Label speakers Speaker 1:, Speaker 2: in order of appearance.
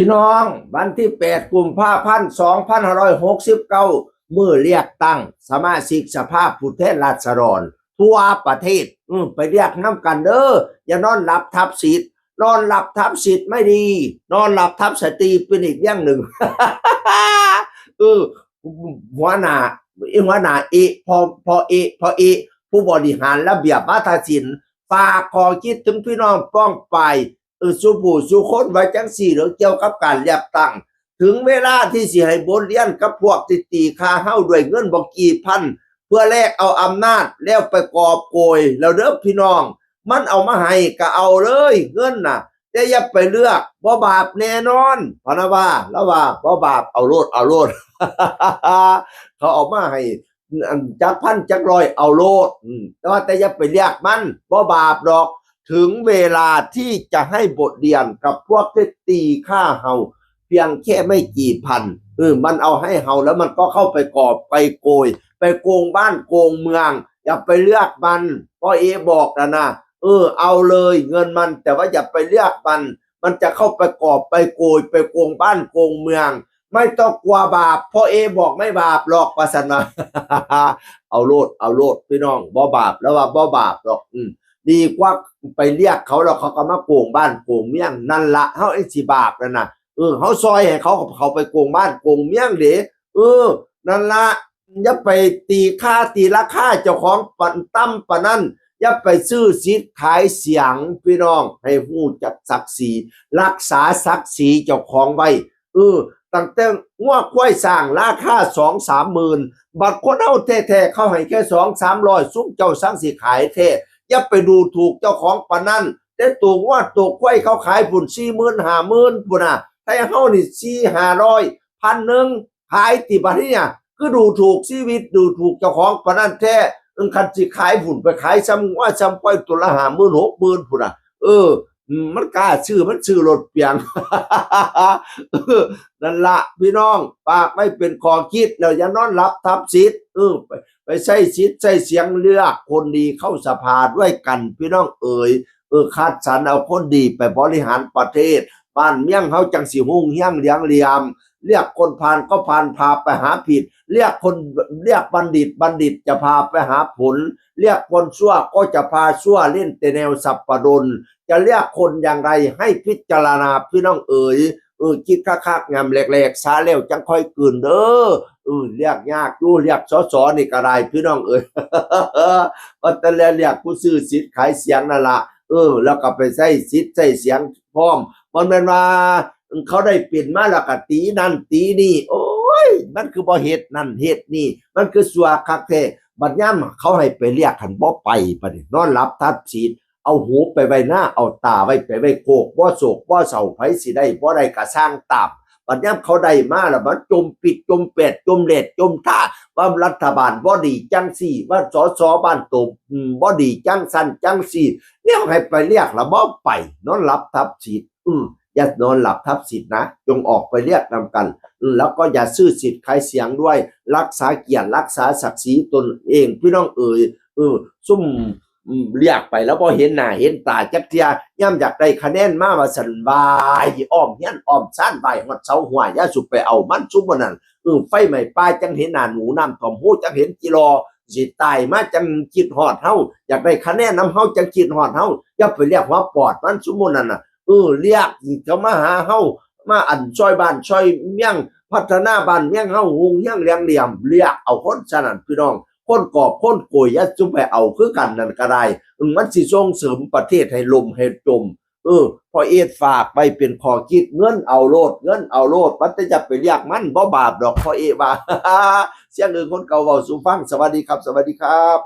Speaker 1: พี่น้องวันที่8 กุมภาพันธ์ 2569มื้อเรียกตั้งสมาชิกสภาผู้แทนราษฎรทั่วประเทศไปเรียกน้ำกันเด้ออย่านอนหลับทับสิทธิ์นอนหลับทับสิทธิ์ไม่ดีนอนหลับทับสตรีเป็นอีกอย่างหนึ่ง เออหัวหน้าหัวหน้าผู้บริหารระเบียบวัฒนศิลป์ฝากขอคิดถึงพี่น้องป้องไปสุผู้สุคนไว้จังสี่หรือเกี่ยวกับการเลือกตั้งถึงเวลาที่สิให้บทเรียนกับพวกที่ตีค่าเฮ้าด้วยเงินบ่กี่พันเพื่อแลกเอาอำนาจแล้วไปกอบโกยแล้วเด้อพี่น้องมันเอามาให้ก็เอาเลยเงินน่ะแต่อย่าไปเลือกบ่บาปแน่นอนพะนะว่าแล้วว่าบ่บาปเอาโลดเอาโลด เขาเอามาให้จักพันจักร้อยเอาโลดแต่อย่าไปเรียกมันบ่บาปดอกถึงเวลาที่จะให้บทเรียนกับพวกที่ตีค่าเฮาเพียงแค่ไม่กี่พันมันเอาให้เฮาแล้วมันก็เข้าไปกอบไปโกยไปโกงบ้านโกงเมืองอย่าไปเลือกมันเพราะบอกนะเอาเลยเงินมันแต่ว่าอย่าไปเลือกมันจะเข้าไปกอบไปโกยไปโกงบ้านโกงเมืองไม่ต้องกลัวบาปเพราะบอกไม่บาปหรอกว่าซั่นนะ เอาโลดพี่น้องบ่บาปแล้วว่าบ่บาปหรอกดีกว่าไปเรียกเขาแล้วเขาก็มาโกงบ้านโกงเมียงนั่นละเฮาไอ้สิบาปนั่นน่ะเฮาซอยให้เขาไปโกงบ้านโกงเมียงเด้นั่นละอย่าไปตีค่าตีราคาเจ้าของปั่นตั้มปะนั่นอย่าไปซื้อสิทธิ์ขายเสียงพี่น้องให้ฮู้จักศักดิ์ศรีรักษาศักดิ์ศรีเจ้าของไว้ตั้งแต่งัวควายสร้างราคา2-3 หมื่นบัดคนเอาแท้ๆเขาให้แค่2-300ซุ้มเจ้าสั่งสิขายแท้อย่าไปดูถูกเจ้าของปานนั้นแต่ตัวงัวตัวควายเขาขายพุ่น40,000 50,000พุ่นน่ะแต่เฮานี่400-500 1,000ขายติบัดนี้เนี่ยคือดูถูกชีวิตดูถูกเจ้าของปานนั้นแท้คันสิขายพุ่นไปขายซ้ำงัวซ้ำควายตัวละ50,000 60,000พุ่นน่ะมันกล้าชื่อมันชื่อรถเปียง นั่นละพี่น้องฝากไม่เป็นขอคิดแล้วอย่านอนหลับทับสิทธิ์ไปใช้สิทธิ์ใช้เสียงเลือกคนดีเข้าสภาด้วยกันพี่น้องคัดสรรเอาคนดีไปบริหารประเทศบ้านเมี่ยงเฮาจังสิหุ่งเฮียงเลี้ยงเหลี่ยมเรียกคนผ่านก็ผ่านพาไปหาผิดเรียกบัณฑิตจะพาไปหาผลเรียกคนชั่วก็จะพาชั่วเล่นแต่แนวสับปะรดจะเรียกคนอย่างไรให้พิจารณาพี่น้องคิดคักๆงามแหลกๆซาแล้วจังค่อยกืนเด้อเรียกยากอยู่เรียกสนี่ก็ได้พี่น้องว่าแต่แล้วเรียกผู้ซื้อสิทธิ์ขายเสียงนั่นล่ะแล้วก็ไปใช้สิทธิ์ใช้เสียงพร้อมมันเป็นว่าเขาได้เปลี่ยนมาแล้วก็ตีนั่นตีนี่โอ้ยมันคือบ่เฮ็ดนั่นเฮ็ดนี่มันคือสัวคักแท้บัดยามเขาให้ไปเรียกคันบ่ไปบัดนี้นอนหลับทับสิทธิ์เอาหูไปไว้หน้าเอาตาไว้ไปไว้โคกบ่โศกบ่เศร้าไผสิได้บ่ได้ก็สร้างตามบัดยามเขาได้มาแล้วมันจมปิดจมเป็ดจมเล็ดจมท่าว่ารัฐบาลบ่ดีจังซี่ว่าสสบ้านตบบ่ดีจังซั่นจังซี่เนี่ยให้ไปเรียกแล้วบ่ไปนอนหลับทับสิทธิ์อย่านอนหลับทับสิทธิ์นะจงออกไปเรียกนำกันแล้วก็อย่าซื่อสิทธิ์ขายเสียงด้วยรักษาเกียรติรักษาศักดิ์ศรีตนเองพี่น้องซุ่มเรียกไปแล้วพอเห็นหน้าเห็นตาจักเทียย่ำอยากได้คะแนนมาว่าสันบายอ้อมเฮียนอ้อมซ่านใบหอดเสาหัวยาสุไปเอามันซุ่มบ่นั่นไฟไหม้ป้ายจังเห็นหน้าหนูน้ำท่อมหูจังเห็นกิโลสิตายมาจังคิดฮอดเฮาอยากได้คะแนนนำเฮาจังคิดฮอดเฮาอย่าไปเรียกว่าปอดมันซุ่มบ่นั่นน่ะเรียกเขามาหาเฮามาอันซอยบ้านซอยเมี่ยงพัฒนาบ้านเมี่ยงเฮาหุงเฮียงเลี้ยงเหลี่ยมเรียกเอาคนฉะนั้นพี่น้องคนกอบคนโกยยัดจุไปเอาคือกันนั่นก็ได้มันสิส่งเสริมประเทศให้ลมให้จมพอฝากไปเป็นขอคิดเงินเอาโลดมันจะไปเรียกมันบ่บาปดอกพอว่า เสียงอื่นคนเก่าเว้าสู่ฟังสวัสดีครับ